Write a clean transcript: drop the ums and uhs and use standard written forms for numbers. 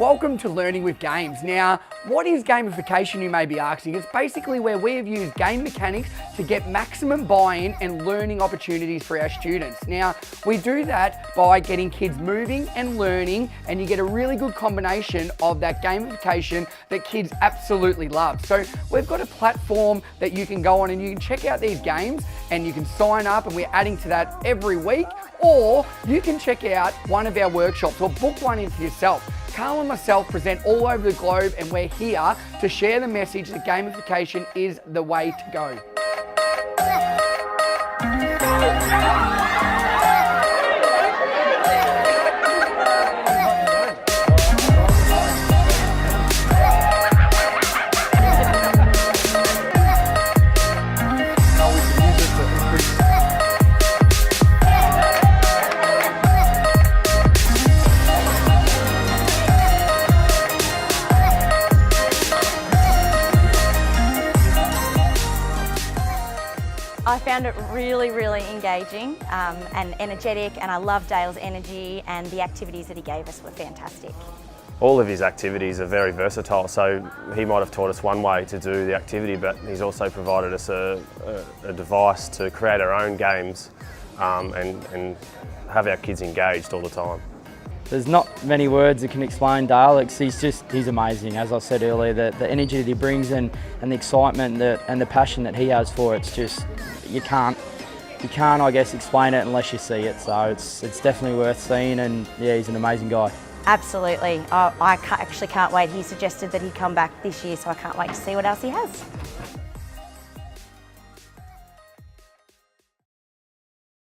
welcome to Learning with Games. Now, what is gamification, you may be asking? It's basically where we have used game mechanics to get maximum buy-in and learning opportunities for our students. Now, we do that by getting kids moving and learning, and you get a really good combination of that gamification that kids absolutely love. So we've got a platform that you can go on and you can check out these games and you can sign up, and we're adding to that every week. Or you can check out one of our workshops or book one in for yourself. Carl and myself present all over the globe, and we're here to share the message that gamification is the way to go. I found it really engaging and energetic, and I love Dale's energy, and the activities that he gave us were fantastic. All of his activities are very versatile, so he might have taught us one way to do the activity, but he's also provided us a device to create our own games and have our kids engaged all the time. There's not many words that can explain Dale. He's amazing. As I said earlier, the energy that he brings and the excitement and the passion that he has for it, it's just, you can't, I guess, explain it unless you see it. So it's definitely worth seeing, and yeah, he's an amazing guy. Absolutely. I actually can't wait. He suggested that he'd come back this year, so I can't wait to see what else he has.